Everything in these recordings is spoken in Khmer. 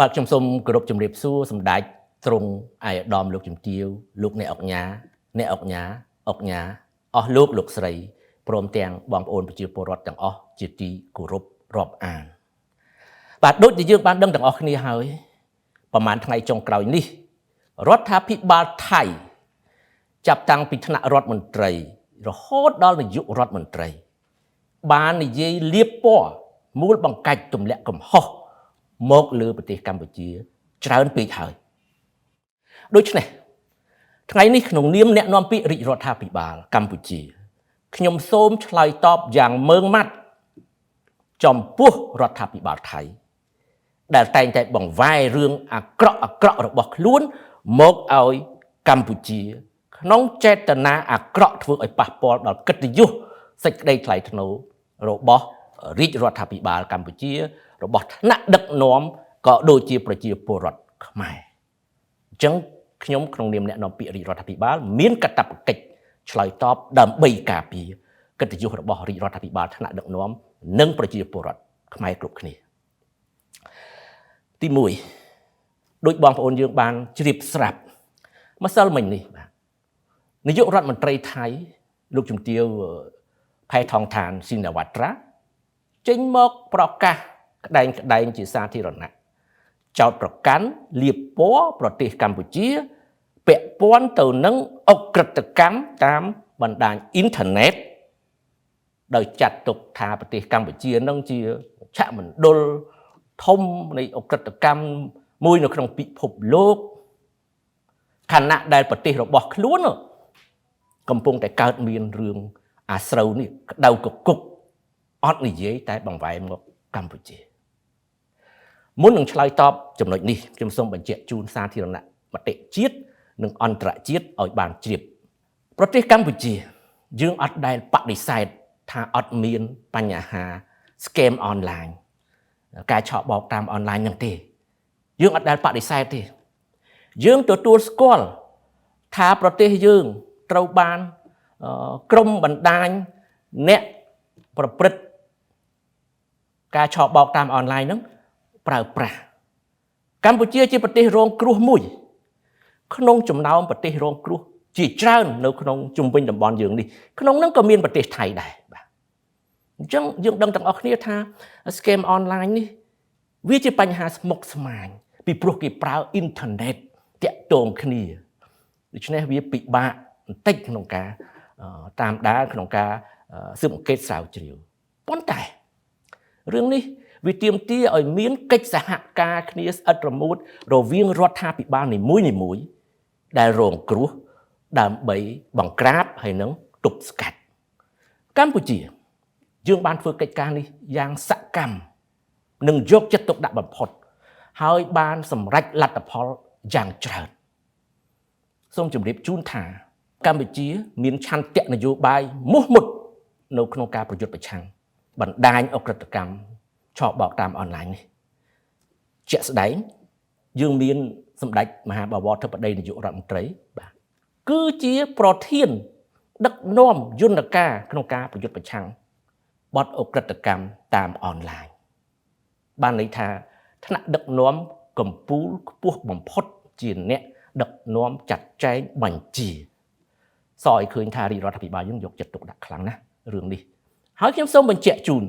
បាទខ្ញុំសូមគោរពជំរាបសួរសម្ដេចទ្រង់ឯកឧត្តមលោកជំទាវលោកអ្នកអង្គញាអ្នកអង្គញាអស់លោកស្រីព្រមទាំងបងប្អូនប្រជាពលរដ្ឋទាំងអស់ជាទីគោរពរាប់អានបាទដូចជាយើងបានដឹងទាំងអស់គ្នាហើយប្រហែលថ្ងៃចុងក្រោយនេះរដ្ឋាភិបាលថៃចាប់តាំងពីថ្នាក់រដ្ឋមន្ត្រីរហូតដល់នាយករដ្ឋមន្ត្រីបាននិយាយលៀបពណ៌មូលបង្កាច់ទម្លាក់កំហុសមកលើប្រទេសកម្ពុជាច្រើនពេកហើយដូច្នេះថ្ងៃនេះក្នុងនាមអ្នកនាំពាក្យរាជរដ្ឋាភិបាលកម្ពុជាខ្ញុំសូមឆ្លើយតបយ៉ាងម៉ឺងម៉ាត់ចំពោះរដ្ឋាភិបាលថៃដែលតែងតែបង្វែររឿងអាក្រក់របស់ខ្លួនមកឲ្យកម្ពុជាក្នុងចេតនាអាក្រក់ធ្វើឲ្យប៉ះពាល់ដល់កិត្តិយសសេចក្តីថ្លៃថ្នូររបស់រាជរដ្ឋាភិបាលកម្ពុជារបស់ថ្នាក់ដឹកនាំក៏ដូចជាប្រជាពលរដ្ឋខ្មែរអញ្ចឹងខ្ញុំក្នុងនាមអ្នកនាំពាក្យរាជរដ្ឋាភិបាលមានកាតព្វកិច្ចឆ្លើយតបដើម្បីការពារកិត្តិយសរបស់រាជរដ្ឋាភិបាលថ្នាក់ដឹកនាំនិងប្រជាពលរដ្ឋខ្មែរគ្រប់គ្នាទី1ដោយបងប្អូនយើងបានជ្រាបស្រាប់ម្សិលមិញនេះបាទនាយករដ្ឋមន្ត្រីថៃលោកជំទាវផែថងឋានស៊ីណាវ៉ាត្រាចេញមកប្រកាសក្តែងជាសាធារណៈចោទប្រកាន់លៀបពណ៌ប្រទេសកម្ពុជាពាក់ព័ន្ធទៅនឹងអក្រិតកម្មតាមបណ្ដាញអ៊ីនធឺណិតដោយចាត់ទុកថាប្រទេសកម្ពុជានឹងជាមជ្ឈមណ្ឌលធំនៃអក្រិតកម្មមួយនៅក្នុងពិភពលោកខណៈដែលប្រទេសរបស់ខ្លួនកំពុងតែកើតមានរឿងអាស្រូវនេះក្តៅកគុកអត់និយាយតែបង្វែរមកកម្ពុជាមុននឹងឆ្លើយតបចំណុចនេះខ្ញុំសូមបញ្ជាក់ជូនសាធារណមតិជាតិនិងអន្តរជាតិឲ្យបានជ្រាបប្រទេសកម្ពុជាយើងអត់ដែលបដិសេធថាអត់មានបញ្ហា scam online ការឆក់បោកតាមអនឡាញហ្នឹងទេយើងអត់ដែលបដិសេធទេយើងទទួលស្គាល់ថាប្រទេសយើងត្រូវបានក្រុមបណ្ដាញអ្នកប្រព្រឹត្តការឆក់បោកតាមអនឡាញហ្នឹងប្រើប្រាស់កម្ពុជាជាប្រទេសរងគ្រោះមួយក្នុងចំណោមប្រទេសរងគ្រោះជាច្រើននៅក្នុងជុំវិញតំបន់យើងនេះក្នុងហ្នឹងក៏មានប្រទេសថៃដែរបាទអញ្ចឹងយើងដឹងទាំងអស់គ្នាថា scam online នេះវាជាបញ្ហាស្មុគស្មាញពីព្រោះគេប្រើអ៊ីនធឺណិតតាក់ទងគ្នាដូច្នេះវាពិបាកបន្តិចក្នុងការតាមដានក្នុងការស៊ើបអង្កេតស្រាវជ្រាវប៉ុន្តែរឿងនេះវាទាមទារឲ្យមានកិច្ចសហការគ្នាស្អិតរមួតរវាងរដ្ឋាភិបាលនីមួយៗដែលរងគ្រោះដើម្បីបង្ក្រាបហើយនឹងទប់ស្កាត់កម្ពុជាយើងបានធ្វើកិច្ចការនេះយ៉ាងសកម្មនិងយកចិត្តទុកដាក់បំផុតហើយបានសម្រេចលទ្ធផលយ៉ាងច្រើនសូមជម្រាបជូនថាកម្ពុជាមានឆន្ទៈនយោបាយមោះមុតនៅក្នុងការប្រយុទ្ធប្រឆាំងបណ្ដាញអក្រិតកម្មឆក់បោកតាមអនឡាញនេះជាក់ស្ដែងយើងមានសម្ដេចមហាបវរធិបតីនាយករដ្ឋមន្ត្រីបាទគឺជាប្រធានដឹកនាំយន្តការក្នុងការប្រយុទ្ធប្រឆាំងបទអក្រិតកម្មតាមអនឡាញបានន័យថាថ្នាក់ដឹកនាំកម្ពុជាខ្ពស់បំផុតជាអ្នកដឹកនាំចាត់ចែងបញ្ជាសឲ្យឃើញថារាជរដ្ឋាភិបាលយើងយកចិត្តទុកដាក់ខ្លាំងណាស់រឿងនេះហើយខ្ញុំសូមបញ្ជាក់ជូន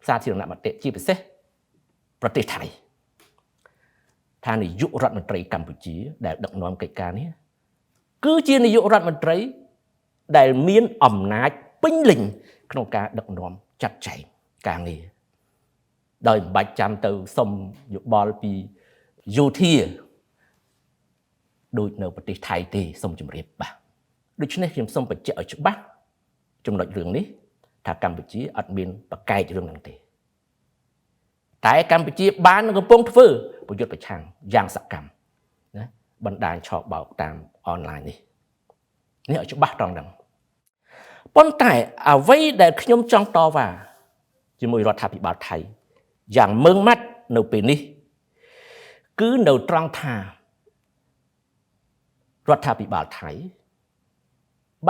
សាធារណមតិជាពិសេសប្រទេសថៃថានាយករដ្ឋមន្ត្រីកម្ពុជាដែលដឹកនាំកិច្ចការនេះគឺជានាយករដ្ឋមន្ត្រីដែលមានអំណាចពេញលេញក្នុងការដឹកនាំចាត់ចែងការងារដោយមិនបាច់ចាំទៅសុំយោបល់ពីយោធាដូចនៅប្រទេសថៃទេសូមជម្រាបបាទដូច្នេះខ្ញុំសូមបញ្ជាក់ឲ្យច្បាស់ចំណុចរឿងនេះថាកម្ពុជាអត់មានប្រកែករឿងហ្នឹងទេតែកម្ពុជាបានកំពុងធ្វើប្រយុទ្ធប្រឆាំងយ៉ាងសកម្មណាបណ្ដាញឆក់បោកតាមអនឡាញនេះឲ្យច្បាស់ត្រង់ហ្នឹងប៉ុន្តែអ្វីដែលខ្ញុំចង់តវ៉ាជាមួយរដ្ឋាភិបាលថៃយ៉ាងម៉ឺងម៉ាត់នៅពេលនេះគឺនៅត្រង់ថារដ្ឋាភិបាលថៃ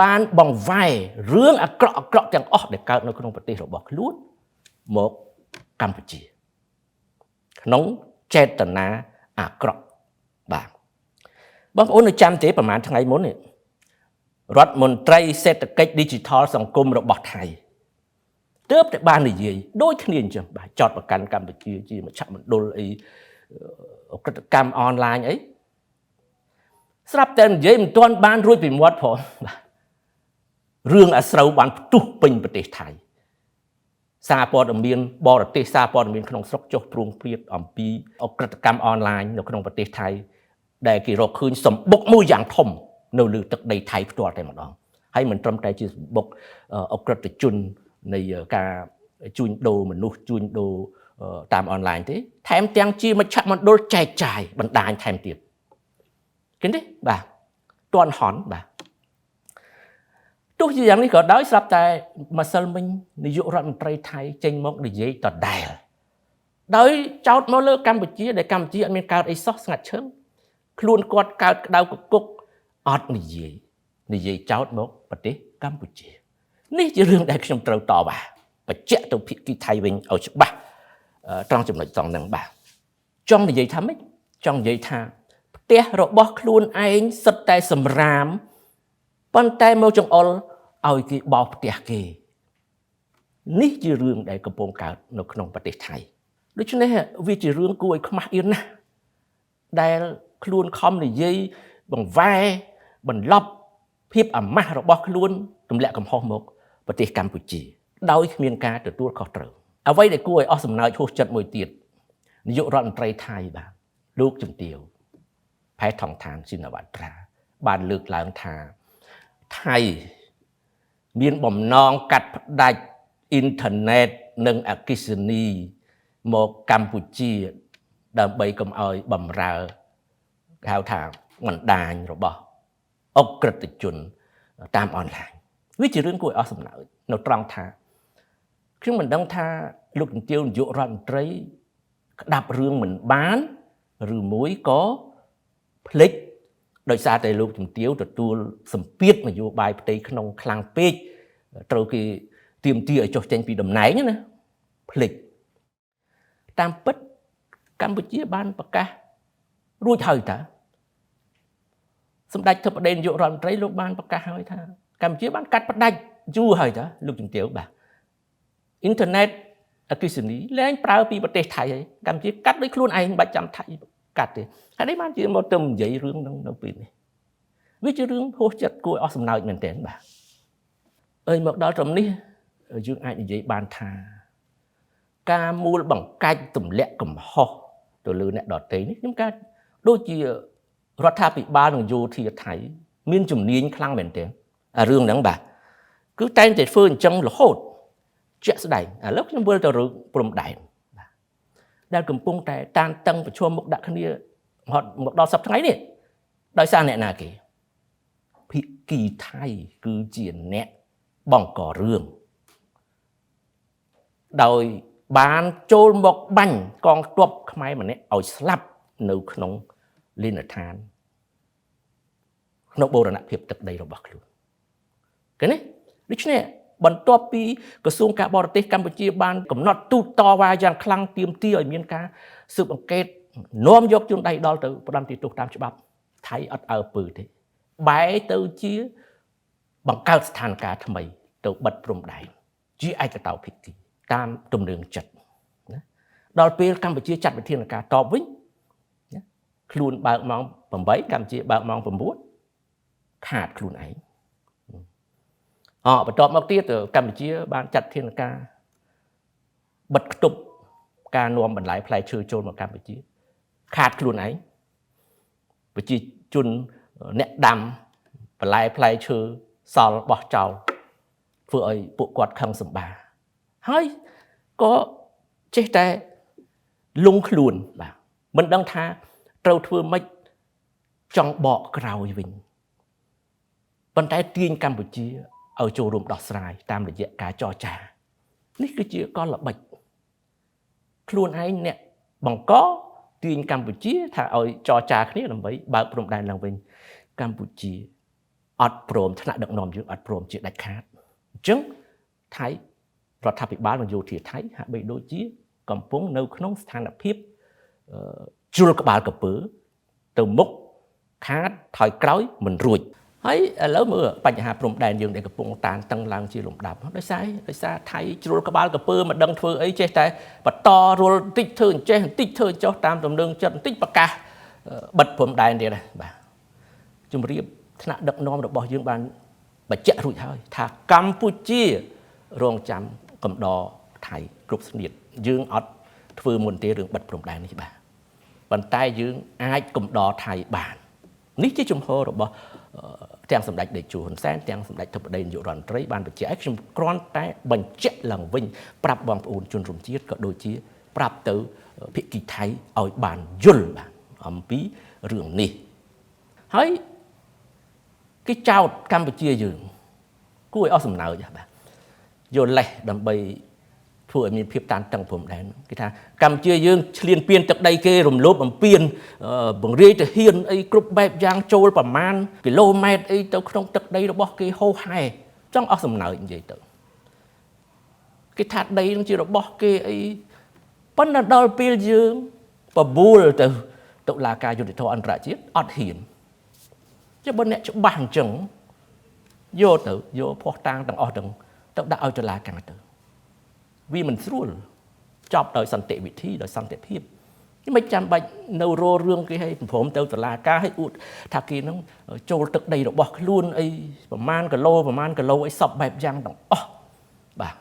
បានបង្វែររឿងអាក្រក់ទាំងអស់ដែលកើតនៅក្នុងប្រទេសរបស់ខ្លួនមកកម្ពុជាក្នុង ចេតនាអាក្រក់បាទបងប្អូននៅចាំទេប្រហែលថ្ងៃមុននេះរដ្ឋមន្ត្រីសេដ្ឋកិច្ច Digital សង្គមរបស់ថៃទើបតែបាននិយាយដូចគ្នាអញ្ចឹងបាទចោតប្រកាន់កម្ពុជាជាមជ្ឈមណ្ឌលអីអក្រិតកម្មអនឡាញអីស្រាប់តែនិយាយមិនទាន់បានរួចពីមាត់ផងបាទរឿងអាស្រូវបានផ្ទុះពេញប្រទេសថៃសារព័ត៌មានបរទេសសារព័ត៌មានក្នុងស្រុកចុះព្រួងព្រាតអំពីអក្រិតកម្មអនឡាញនៅក្នុងប្រទេសថៃដែលគេរកឃើញសម្បុកមួយយ៉ាងធំនៅលើទឹកដីថៃផ្ទាល់តែម្ដងហើយមិនត្រឹមតែជាសម្បុកអក្រិតជននៃការជួញដូរមនុស្សជួញដូរតាមអនឡាញទេថែមទាំងជាមជ្ឈមណ្ឌលចែកចាយបណ្ដាញថែមទៀតឃើញទេបាទទាន់ហន់បាទទោះជាយ៉ាងនេះក៏ដោយស្រាប់តែម្សិលមិញនាយករដ្ឋមន្ត្រីថៃចេញមកនិយាយដដែលដោយចោទមកលើកម្ពុជាដែលកម្ពុជាអត់មានកើតអីសោះស្ងាត់ឈឹងខ្លួនគាត់កើតក្តៅកគុកអត់និយាយចោទមកប្រទេសកម្ពុជានេះជារឿងដែលខ្ញុំត្រូវតបបញ្ជាក់ទៅភាគីថៃវិញឲ្យច្បាស់ត្រង់ចំណុចត្រង់ហ្នឹងបាទចង់និយាយថាម៉េចចង់និយាយថាផ្ទះរបស់ខ្លួនឯងសិតតែសម្រាមប៉ុន្តែមកចង្អុលឲ្យគេបោសផ្ទះគេនេះជារឿងដែលកំពុងកើតនៅក្នុងប្រទេសថៃដូច្នេះវាជារឿងគួរឲ្យខ្មាស់អៀនណាស់ដែលខ្លួនខំនិយាយបង្វែរបន្លប់ភាពអាម៉ាស់របស់ខ្លួនទម្លាក់កំហុសមកប្រទេសកម្ពុជាដោយគ្មានការទទួលខុសត្រូវអ្វីដែលគួរឲ្យអស់សំណើចហួសចិត្តមួយទៀតនាយករដ្ឋមន្ត្រីថៃបាទលោកជំទាវផែថងឋានស៊ីណាវ៉ាត្រាបានលើកឡើងថាថៃមានបំណងកាត់ផ្ដាច់អ៊ីនធឺណិតនិងអគ្គិសនីមកកម្ពុជាដើម្បីកុំឲ្យបំរើគេហៅថាបណ្ដាញរបស់អក្រិតជនតាមអនឡាញវាជារឿងគួរឲ្យអស់សំណើចនៅត្រង់ថាខ្ញុំមិនដឹងថាលោកជំទាវនាយករដ្ឋមន្ត្រីក្តាប់រឿងមិនបានឬមួយក៏ភ្លេចដោយសារតែលោកជំទាវទទួលសម្ពាធនយោបាយផ្ទៃក្នុងខ្លាំងពេកត្រូវគេទាមទារឲ្យចុះចេញពីតំណែងណាភ្លេចតាមពិតកម្ពុជាបានប្រកាសរួចហើយតាសម្ដេចធិបតីនាយករដ្ឋមន្ត្រីលោកបានប្រកាសហើយថាកម្ពុជាបានកាត់ផ្ដាច់យូរហើយតាលោកជំទាវបាទអ៊ីនធឺណិតអគ្គិសនីលែងប្រើពីប្រទេសថៃហើយកម្ពុជាកាត់ដោយខ្លួនឯងមិនបាច់ចាំថៃកាត់ទេហើយនេះបានជាមកទៅនិយាយរឿងហ្នឹងនៅពេលនេះវាជារឿងហួសចិត្តគួរឲ្យអស់សំណើចមែនទែនបាទអើយមកដល់ត្រឹមនេះយើងអាចនិយាយបានថាការមូលបង្កាច់ទម្លាក់កំហុសទៅលើអ្នកដទៃនេះខ្ញុំកាដូចជារដ្ឋាភិបាលនិងយោធាថៃមានជំនាញខ្លាំងមែនទែនរឿងហ្នឹងបាទគឺតែងតែធ្វើអញ្ចឹងរហូតជាក់ស្ដែងឥឡូវខ្ញុំវិលទៅរឿងព្រំដែនបាទដែលកំពុងតែតានតឹងប្រឈមមុខដាក់គ្នាមកដល់សប្តាហ៍ថ្ងៃនេះដោយសារអ្នកណាគេភាគីថៃគឺជាអ្នកបង្ករឿងដោយបានចូលមកបាញ់កងទ័ពខ្មែរម្នាក់ឲ្យស្លាប់នៅក្នុងលីនដ្ឋានក្នុងបូរណភាពទឹកដីរបស់ខ្លួនឃើញទេដូច្នេះបន្ទាប់ពីក្រសួងការបរទេសកម្ពុជាបានកំណត់ទូតតវ៉ាយ៉ាងខ្លាំងទាមទារឲ្យមានការស៊ើបអង្កេតនាំយកជនដៃដល់ទៅផ្ដន្ទាទោសតាមច្បាប់ថៃអត់អើពើទេបែរទៅជាបង្កើតស្ថានភាពថ្មីទៅបិទព្រំដែនជាឯកតោភាគីតាមទំនឹងចិត្តណាដល់ពេលកម្ពុជាចាត់វិធានការតបវិញណាខ្លួនបើកម៉ោង8កម្ពុជាបើកម៉ោង9ខាតខ្លួនឯងបន្ទាប់មកទៀតកម្ពុជាបានចាត់វិធានការបិទគប់ការនាំបន្លែផ្លែឈើចូលមកកម្ពុជាខាតខ្លួនឯងប្រជាជនអ្នកដាំបន្លែផ្លែឈើសល់បោះចោលធ្វើឲ្យពួកគាត់ខឹងសម្បាហើយក៏ចេះតែលងខ្លួនបាទមិនដឹងថាត្រូវធ្វើម៉េចចង់បកក្រោយវិញប៉ុន្តែទាញកម្ពុជាឲ្យចូលរួមដោះស្រាយតាមរយៈការចរចានេះគឺជាកលល្បិចខ្លួនឯងអ្នកបង្កទាញកម្ពុជាថាឲ្យចរចាគ្នាដើម្បីបើកព្រំដែនឡើងវិញកម្ពុជាអត់ព្រមថ្នាក់ដឹកនាំយើងអត់ព្រមជាដាច់ខាតអញ្ចឹងថៃរដ្ឋាភិបាលនិងយោធាថៃហាក់បីដូចជាកំពុងនៅក្នុងស្ថានភាព ជ្រុលក្បាលកពើទៅមុខខាតថយក្រោយមិនរួចហើយឥឡូវមើលបញ្ហាព្រំដែនយើងដែលកំពុងតានតឹងឡើងជាលំដាប់ដោយសារថៃជ្រុលក្បាលកពើមិនដឹងធ្វើអីចេះតែបន្តរុលបន្តិចធ្វើអញ្ចេះបន្តិចធ្វើចុះតាមទំនឹងចិត្តបន្តិចប្រកាសបិទព្រំដែនទៀតបាទជំរាបថ្នាក់ដឹកនាំរបស់យើងបានបញ្ជាក់រួចហើយថាកម្ពុជារងចាំកំដរថៃគ្រប់ស្នៀតយើងអត់ធ្វើមុនទេរឿងបិទព្រំដែននេះបាទប៉ុន្តែយើងអាចកំដរថៃបាននេះជាជំហររបស់ទាំងសម្ដេចតេជោហ៊ុនសែនទាំងសម្ដេចធិបតីនាយករដ្ឋមន្ត្រីបានបញ្ជាក់ឲ្យខ្ញុំគ្រាន់តែបញ្ជាក់ឡើងវិញប្រាប់បងប្អូនជនរួមជាតិក៏ដូចជាប្រាប់ទៅភាគីថៃឲ្យបានយល់បាទអំពីរឿងនេះហើយគេចោទកម្ពុជាយើងគួរឲ្យអស់សំណើចបាទយកលេសដើម្បីធ្វើឲ្យមានភាពតានតឹងព្រំដែនគេថាកម្ពុជាយើងឈ្លានពានទឹកដីគេរំលោភបំពានបង្រាយទាហានអីគ្រប់បែបយ៉ាងចូលប្រមាណគីឡូម៉ែត្រអីទៅក្នុងទឹកដីរបស់គេហូរហែចង់អស់សំណើចនិយាយទៅគេថាដីនឹងជារបស់គេអីប៉ុន្តែដល់ពេលយើងបបួលទៅតុលាការយុត្តិធម៌អន្តរជាតិអត់ហ៊ានចុះបើអ្នកច្បាស់អញ្ចឹងយកភ័ស្តុតាងទាំងអស់ទាំងទៅដាក់ឲ្យតុលាការទៅវាមិនស្រួលចប់ដោយសន្តិវិធីដោយសន្តិភាពមិនចាំបាច់នៅរោរឿងគេឲ្យព្រមទៅតុលាការឲ្យអួតថាគេនឹងចូលទឹកដីរបស់ខ្លួនអីប្រមាណគីឡូអីសពបែបយ៉ាងទាំងអស់បាទ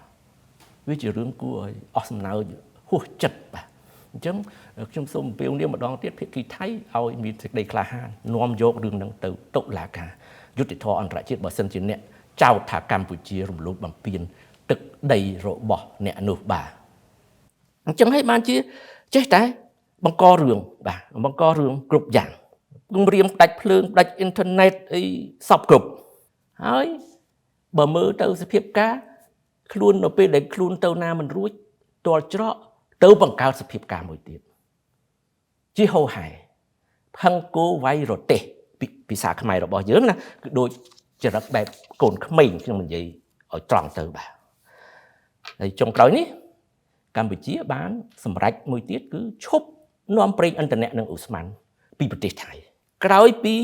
វាជារឿងគួរឲ្យអស់សំណើចហួសចិត្តបាទអញ្ចឹងខ្ញុំសូមអំពាវនាវម្ដងទៀតភាគីថៃឲ្យមានសេចក្តីក្លាហាននាំយករឿងហ្នឹងទៅតុលាការយុត្តិធម៌អន្តរជាតិបើសិនជាអ្នកចោទថាកម្ពុជារំលោភបំពានទឹកដីរបស់អ្នកនោះបាទអញ្ចឹងហើយបានជាចេះតែបង្ករឿងបាទបង្ករឿងគ្រប់យ៉ាងគំរាមផ្ដាច់ភ្លើងផ្ដាច់អ៊ីនធឺណិតអីសពគ្រប់ហើយបើមើលទៅសភាពការខ្លួននៅពេលដែលខ្លួនទៅណាមិនរួចទាល់ច្រកទៅបង្កើតសភាពការមួយទៀតជាហោហែផឹងគោវាយរទេសភាសាខ្មែររបស់យើងណាគឺដូចចរិតបែបកូនក្មេងខ្ញុំនិយាយឲ្យត្រង់ទៅបាទហើយចុងក្រោយនេះកម្ពុជាបានសម្រេចមួយទៀតគឺឈប់នាំប្រេងឥន្ធនៈនិងឧស្ម័នពីប្រទេសថៃក្រោយពី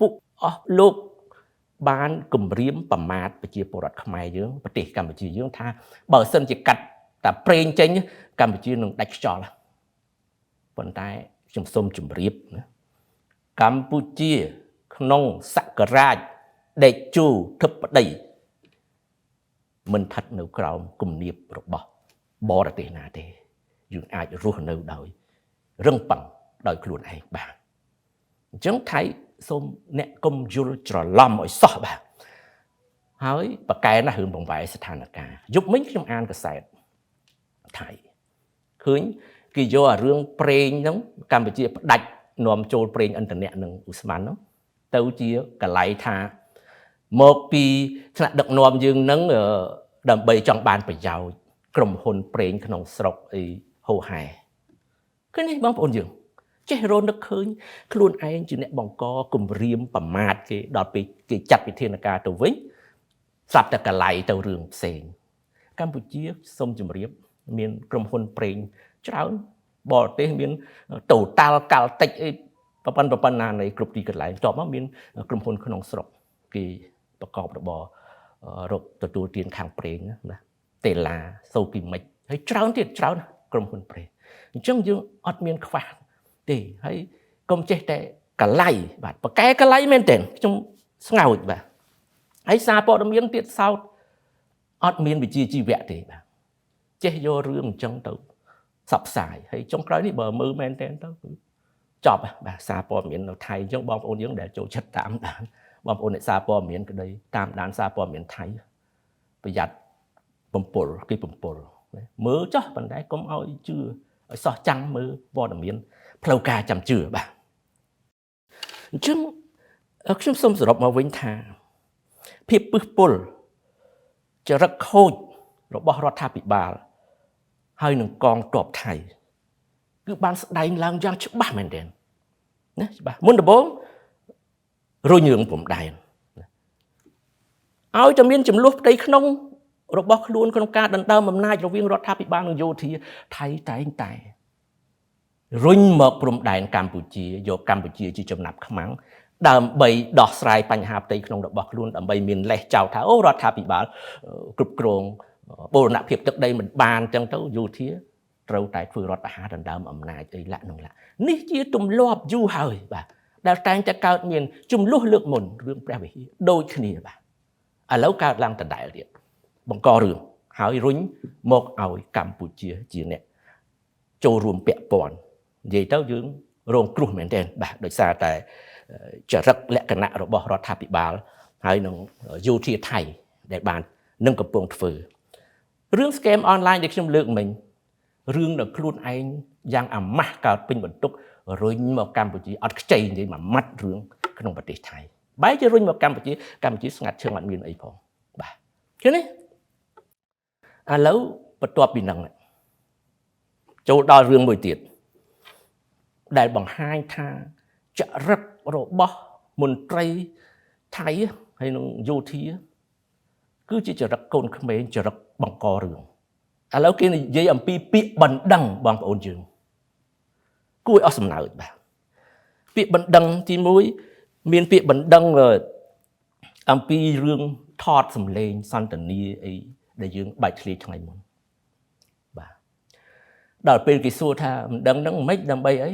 ពួកអស់លោកបានគម្រាមប្រមាថប្រជាពលរដ្ឋខ្មែរយើងប្រទេសកម្ពុជាយើងថាបើសិនជាកាត់តែប្រេងចេញកម្ពុជានឹងដាច់ខ្យល់ប៉ុន្តែខ្ញុំសូមជម្រាបណាកម្ពុជាក្នុងសករាជតេជោធិបតីមិនស្ថិតនៅក្រោមគំនាបរបស់បរទេសណាទេយើងអាចរស់នៅដោយរឹងប៉ឹងដោយខ្លួនឯងបាទអញ្ចឹងថៃសូមអ្នកកុំយល់ច្រឡំឲ្យសោះបាទហើយប្រកែណាស់រឿងបង្វែរស្ថានភាពយប់មិញខ្ញុំអានកសែតថៃឃើញគេយកអារឿងប្រេងហ្នឹងកម្ពុជាផ្ដាច់នាំចូលប្រេងឥន្ធនៈនិងឧស្ម័នហ្នឹងទៅជាកលៃថាមកពីថ្នាក់ដឹកនាំយើងនឹងដើម្បីចង់បានប្រយោជន៍ក្រុមហ៊ុនប្រេងក្នុងស្រុកអីហូហែឃើញនេះបងប្អូនយើងចេះរនឹកឃើញខ្លួនឯងជាអ្នកបង្កគំរាមប្រមាថគេដល់ពេលគេចាត់វិធានការទៅវិញស្រាប់តែកលៃទៅរឿងផ្សេងកម្ពុជាសូមជម្រាបមានក្រុមហ៊ុនប្រេងច្រើនបរទេសមានតូតាល់កាល់តិចអីប៉ុណ្ណានៃគ្រប់ទីកន្លែងតបមកមានក្រុមហ៊ុនក្នុងស្រុកគេប្រកបរបររកទទួលទានខាងប្រេងណាតេឡាសូគីមិចហើយច្រើនទៀតច្រើនក្រុមហ៊ុនប្រេងអញ្ចឹងយើងអត់មានខ្វះទេហើយកុំចេះតែកលៃបាទប្រកែកលៃមែនទេខ្ញុំស្ងើចបាទហើយសារព័ត៌មានទៀតសោតអត់មានវិជ្ជាជីវៈទេបាទចេះយករឿងអញ្ចឹងទៅផ្សព្វផ្សាយហើយចុងក្រោយនេះបើមើលមែនទេទៅចប់បាទសារព័ត៌មាននៅថៃអញ្ចឹងបងប្អូនយើងដែលចូលចិត្តតាមដានបងប្អូនអ្នកសារព័ត៌មានក្តីតាមដានសារព័ត៌មានថៃប្រយ័ត្នបំពុលគេបំពុលមើលចោះប៉ុន្តែកុំឲ្យជឿឲ្យសោះចាំងមើលព័ត៌មានផ្លូវការចាំជឿបាទអញ្ចឹងខ្ញុំសូមសរុបមកវិញថាភាពពឹសពុលចរិតខូចរបស់រដ្ឋាភិបាលហើយនឹងកងទ័ពថៃគឺបានស្ដែងឡើងយ៉ាងច្បាស់មែនទែនណាច្បាស់មុនដំបូងរុញរឿងព្រំដែនឲ្យតែមានចំនួនផ្ទៃក្នុងរបស់ខ្លួនក្នុងការដណ្ដើមអំណាចរវាងរដ្ឋាភិបាលនិងយោធាថៃតែងតែ រុញមកព្រំដែនកម្ពុជាយកកម្ពុជាជាចំណាប់ខ្មាំងដើម្បីដោះស្រាយបញ្ហាផ្ទៃក្នុងរបស់ខ្លួនដើម្បីមានលេសចោលថាអូរដ្ឋាភិបាលគ្រប់គ្រងបូរណភាពទឹកដីមិនបានអញ្ចឹងទៅយោធាត្រូវតែធ្វើរដ្ឋប្រហារដណ្ដើមអំណាចអីឡាក់នោះឡាក់នេះជាទម្លាប់យូរហើយបាទដែលតែងតែកើតមានចំនួនលើកមុនរឿងព្រះវិហារដូចគ្នាបាទឥឡូវកើតឡើងដដែលទៀតបង្ករឿងហើយរុញមកឲ្យកម្ពុជាជាអ្នកចូលរួមពាក់ព័ន្ធនិយាយទៅយើងរងគ្រោះមែនទែនបាទដោយសារតែចរិតលក្ខណៈរបស់រដ្ឋាភិបាលហើយនឹងយោធាថៃដែលបាននឹងកំពុងធ្វើរឿង scam online ដែលខ្ញុំលើកមិញរឿងដល់ខ្លួនឯងយ៉ាងអាម៉ាស់កើតពេញបន្ទុករុញមកកម្ពុជាអត់ខ្ចីនិយាយមួយម៉ាត់រឿងក្នុងប្រទេសថៃបែរជារុញមកកម្ពុជាស្ងាត់ឈឹងអត់មានអីផងបាទឃើញទេឥឡូវបន្ទាប់ពីហ្នឹងចូលដល់រឿងមួយទៀតដែលបង្ហាញថាចរិតរបស់មន្ត្រីថៃហើយនឹងយោធាគឺជាចរិតកូនក្មេងចរិតបង្ករឿងឥឡូវគេនិយាយអំពីពាក្យបណ្ដឹងបងប្អូនយើងគួរឲ្យអស់សំណើចបាទពាក្យបណ្ដឹងទី1មានពាក្យបណ្ដឹងអំពីរឿងថតសម្លេងសន្ទនាអីដែលយើងបែកធ្លាយថ្ងៃមុនបាទដល់ពេលគេសួរថាបណ្ដឹងហ្នឹងមិនដើម្បីអី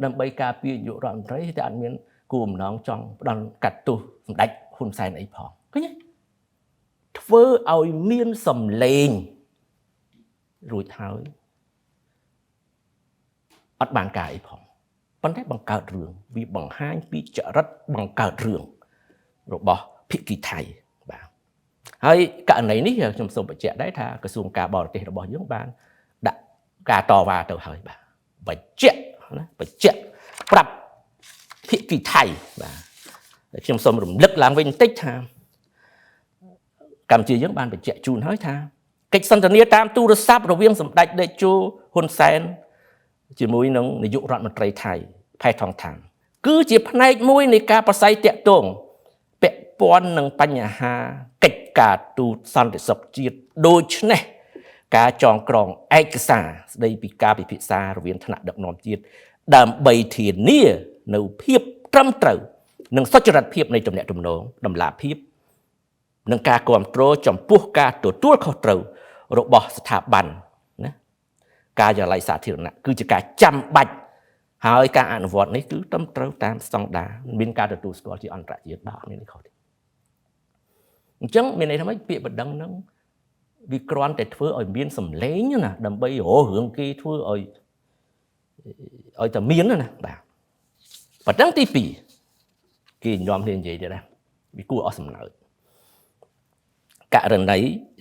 ដើម្បីការពារនាយករដ្ឋមន្ត្រីតែអត់មានគោលបំណងចង់ផ្ដន់កាត់ទោសសម្ដេចហ៊ុនសែនអីផងឃើញទេធ្វើឲ្យមានសម្លេងរួចហើយអត់បានការអីផងប៉ុន្តែបង្កើតរឿងវាបង្ហាញពីចរិតបង្កើតរឿងរបស់ភាគីថៃបាទហើយករណីនេះខ្ញុំសូមបញ្ជាក់ដែរថាក្រសួងការបរទេសរបស់យើងបានដាក់ការតវ៉ាទៅហើយបាទបញ្ជាក់ប្រាប់ភាគីថៃបាទខ្ញុំសូមរំលឹកឡើងវិញបន្តិចថាកម្ពុជាយើងបានបញ្ជាក់ជូនហើយថាកិច្ចសន្ទនាតាមទូរស័ព្ទរវាងសម្ដេចតេជោហ៊ុនសែនជាមួយនឹងនាយករដ្ឋមន្ត្រីថៃផែថងថានគឺជាផ្នែកមួយនៃការប្រស័យតាក់ទងពាក់ព័ន្ធនឹងបញ្ហាកិច្ចការទូតសន្តិសុខជាតិដូច្នេះការចងក្រងឯកសារស្ដីពីការពិភាក្សារវាងថ្នាក់ដឹកនាំជាតិដើម្បីធានានៅភាពត្រឹមត្រូវនិងសុចរិតភាពនៃទំនាក់ទំនងតម្លាភាពនិងការគ្រប់គ្រងចំពោះការទទួលខុសត្រូវរបស់ស្ថាប័នណាការិយាល័យសាធារណៈគឺជាការចាំបាច់ហើយការអនុវត្តនេះគឺត្រឹមត្រូវតាមស្តង់ដារមានការទទួលស្គាល់ជាអន្តរជាតិបាទមានខុសទេអញ្ចឹងមានន័យថាម៉េចពាក្យបណ្ដឹងហ្នឹងវាគ្រាន់តែធ្វើឲ្យមានសម្លេងណាដើម្បីរឿងគេធ្វើឲ្យតែមានណាបាទប៉ុណ្ណឹងទី2គេនាំគ្នានិយាយទៀតណាវាគួរអស់សំណើចករណី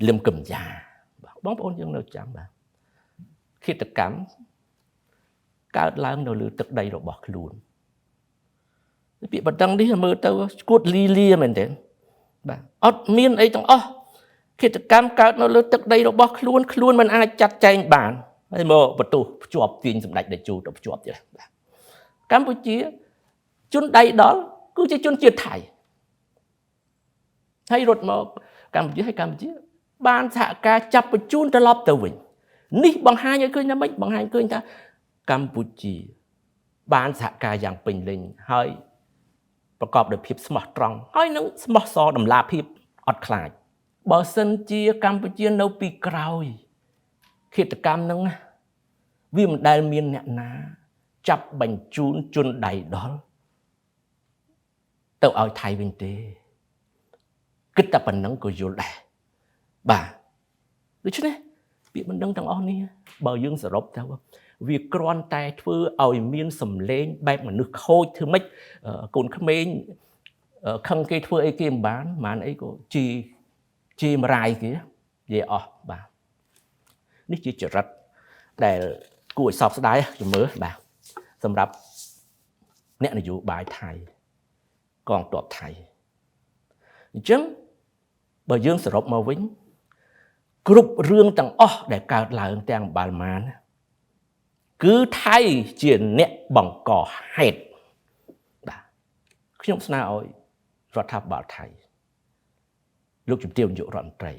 លឹមកំយ៉ាបងប្អូនយើងនៅចាំបាទឃាតកម្មកើតឡើងនៅលើទឹកដីរបស់ខ្លួនពាក្យបណ្ដឹងនេះមើលទៅឈួតលីលាមែនទេបាទអត់មានអីទាំងអស់ឃាតកម្មកើតនៅលើទឹកដីរបស់ខ្លួនមិនអាចចាត់ចែងបានហើយមកបន្ទោសភ្ជាប់ទាញសម្ដេចតេជោទៅភ្ជាប់ទៀតបាទកម្ពុជាជនដៃដល់គឺជាជនជាតិថៃហើយរត់មកកម្ពុជាបានសហការចាប់បញ្ជូនត្រឡប់ទៅវិញនេះបង្ហាញឲ្យឃើញថាម៉េចបង្ហាញឃើញថាកម្ពុជាបានសហការយ៉ាងពេញលេញហើយប្រកបដោយភាពស្មោះត្រង់ហើយនឹងស្មោះសរតម្លាភាពអត់ខ្លាចបើសិនជាកម្ពុជានៅពីក្រោយឃាតកម្មហ្នឹងវាមិនដែលមានអ្នកណាចាប់បញ្ជូនជនដៃដល់ទៅឲ្យថៃវិញទេគិតតែប៉ុណ្្នឹងក៏យល់ដែរបាទដូច្នេះពាក្យបណ្ដឹងទាំងអស់នេះបើយើងសរុបទៅវាគ្រាន់តែធ្វើឲ្យមានសម្លេងបែបមនុស្សខូចធ្វើម៉េចកូនក្មេងខឹងគេធ្វើអីគេមិនបានអីក៏ជាមរាយគេនិយាយអស់បាទនេះជាចរិតដែលគួរឲ្យសោកស្ដាយជំរឿបាទសម្រាប់អ្នកនយោបាយថៃកងទ័ពថៃអញ្ចឹងបើយើងសរុបមកវិញគ្រប់រឿងទាំងអស់ដែលកើតឡើងទាំងបាល់ម៉ានគឺថៃជាអ្នកបង្កហេតុបាទខ្ញុំស្នើឲ្យរដ្ឋាភិបាលថៃលោកជំទាវនាយករដ្ឋមន្ត្រី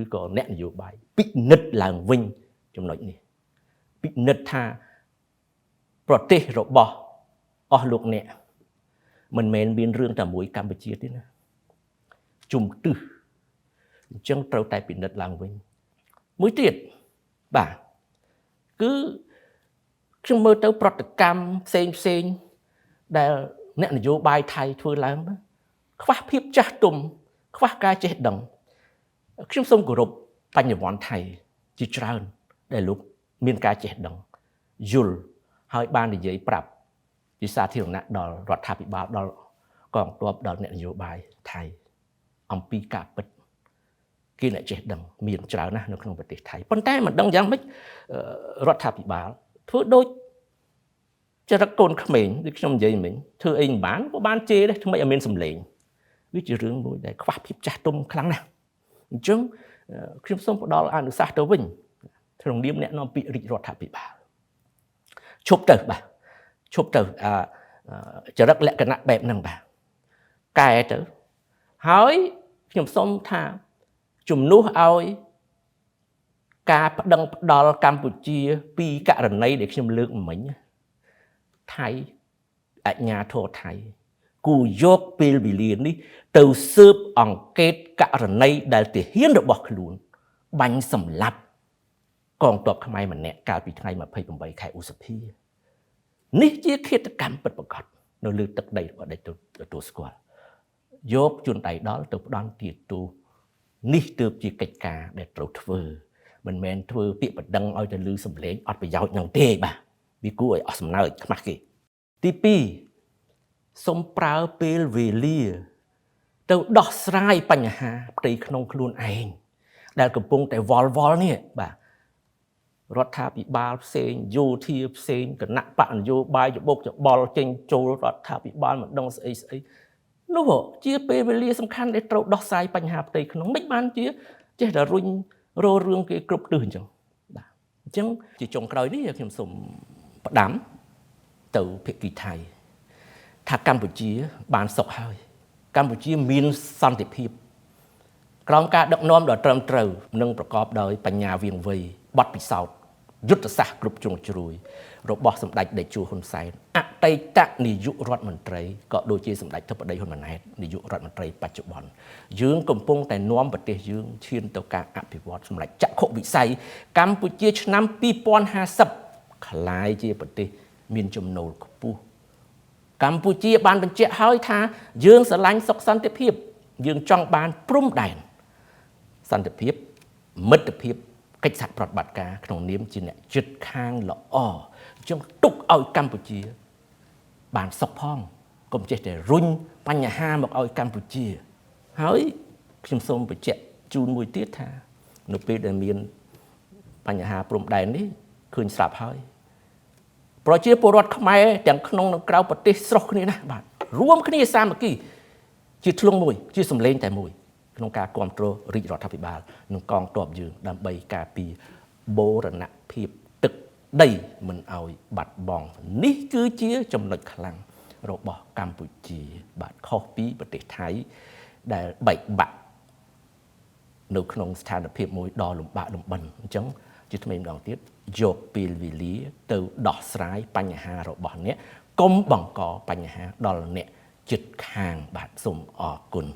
ឬក៏អ្នកនយោបាយពិនិត្យឡើងវិញចំណុចនេះ ពិនិត្យថាប្រទេសរបស់អស់លោកអ្នកមិនមែនមានរឿងតែមួយកម្ពុជាទេណាជំទឹះអញ្ចឹងត្រូវតែពិនិត្យឡើងវិញមួយទៀតបាទគឺខ្ញុំមើលទៅប្រតិកម្មផ្សេងដែលអ្នកនយោបាយថៃធ្វើឡើងខ្វះភាពចាស់ទុំខ្វះការចេះដឹងខ្ញុំសូមគោរពបញ្ញវន្តថៃជាច្រើនដែលលោកមានការចេះដឹងយល់ហើយបាននិយាយប្រាប់ជាសាធារណៈដល់រដ្ឋាភិបាលដល់កងទ័ពដល់អ្នកនយោបាយថៃអំពីការពិតគេអ្នកចេះដឹងមានច្រើនណាស់នៅក្នុងប្រទេសថៃប៉ុន្តែមិនដឹងយ៉ាងម៉េចរដ្ឋាភិបាលធ្វើដូចចរិតកូនក្មេងដូចខ្ញុំនិយាយមិញធ្វើអីមិនបានក៏បានជេរដែរថ្មីឲ្យមានសម្លេងវាជារឿងមួយដែលខ្វះភាពចាស់ទុំខ្លាំងណាស់អញ្ចឹងខ្ញុំសូមផ្ដល់អនុសាសន៍ទៅវិញក្នុងនាមអ្នកនាំពាក្យរាជរដ្ឋាភិបាលឈប់ទៅបាទឈប់ទៅចរិតលក្ខណៈបែបហ្នឹងបាទកែទៅហើយខ្ញុំសូមថាជំនួសឲ្យការប្តឹងផ្ដាល់កម្ពុជាពីករណីដែលខ្ញុំលើកមិញថៃអញ្ញាធរថៃគូយកពេលវេលានេះទៅស៊ើបអង្កេតករណីដែលទាហានរបស់ខ្លួនបាញ់សម្លាប់កងទ័ពខ្មែរម្នាក់កាលពីថ្ងៃ28ខែឧសភានេះជាឃាតកម្មពិតប្រាកដនៅលើទឹកដីរបស់ដេចទទួលស្គាល់យកជនដៃដល់ទៅផ្ដន់ទាទូនេះទើបជាកិច្ចការដែលត្រូវធ្វើមិនមែនធ្វើពាក្យបណ្ដឹងឲ្យទៅលឺសម្លេងអត់ប្រយោជន៍នឹងទេបាទវាគួរឲ្យអស់សំណើចខ្មាស់គេទី2សូមប្រើពេលវេលាទៅដោះស្រាយបញ្ហាផ្ទៃក្នុងខ្លួនឯងដែលកំពុងតែវល់នេះបាទរដ្ឋាភិបាលផ្សេងយោធាផ្សេងគណៈបកនយោបាយច្បុកច្បល់ចេញចូលរដ្ឋាភិបាលមិនដឹងស្អីនោះជាពេលវេលាសំខាន់ដែលត្រូវដោះស្រាយបញ្ហាផ្ទៃក្នុងមិនបានជាចេះតែរុញរោរឿងគេគ្រប់ទិសអញ្ចឹងបាទអញ្ចឹងជាចុងក្រោយនេះខ្ញុំសូមផ្ដាំទៅភាគីថៃថាកម្ពុជាបានសុខហើយកម្ពុជាមានសន្តិភាពក្រោមការដឹកនាំដ៏ត្រឹមត្រូវនិងប្រកបដោយបញ្ញាវាងវៃបទពិសោធន៍យុទ្ធសាស្ត្រគ្រប់ជ្រុងជ្រោយរបស់សម្ដេចតេជោហ៊ុនសែនអតីតនាយករដ្ឋមន្ត្រីក៏ដូចជាសម្ដេចធិបតីហ៊ុនម៉ាណែតនាយករដ្ឋមន្ត្រីបច្ចុប្បន្នយើងកំពុងតែនាំប្រទេសយើងឈានទៅការអភិវឌ្ឍសម្រាប់ចក្ខុវិស័យកម្ពុជាឆ្នាំ2050ក្លាយជាប្រទេសមានចំណូលខ្ពស់កម្ពុជាបានបញ្ជាក់ហើយថាយើងស្រឡាញ់សុខសន្តិភាពយើងចង់បានព្រំដែនសន្តិភាពមិត្តភាពកិច្ចសហប្រតិបត្តិការក្នុងនាមជាអ្នកជិតខាងល្អអញ្ចឹងទុកឲ្យកម្ពុជាបានសុខផងកុំចេះតែរុញបញ្ហាមកឲ្យកម្ពុជាហើយខ្ញុំសូមបញ្ជាក់ជូនមួយទៀតថានៅពេលដែលមានបញ្ហាព្រំដែននេះឃើញស្រាប់ហើយប្រជាពលរដ្ឋខ្មែរទាំងក្នុងនិងក្រៅប្រទេសស្រុះគ្នាណាបាទរួមគ្នាសាមគ្គីជាធ្លុងមួយជាសម្លេងតែមួយក្នុងការគ្រប់គ្រងរាជរដ្ឋាភិបាលនិងកងទ័ពយើងដើម្បីការពារបូរណភាពទឹកដីមិនឲ្យបាត់បង់នេះគឺជាចំណុចខ្លាំងរបស់កម្ពុជាបាទខុសពីប្រទេសថៃដែលបែកបាក់នៅក្នុងស្ថានភាពមួយដ៏លំបាកលំបិនអញ្ចឹងជាថ្មីម្ដងទៀតយកពេលវេលាទៅដោះស្រាយបញ្ហារបស់អ្នកកុំបង្កបញ្ហាដល់អ្នកជិតខាងបាទសូមអរគុណ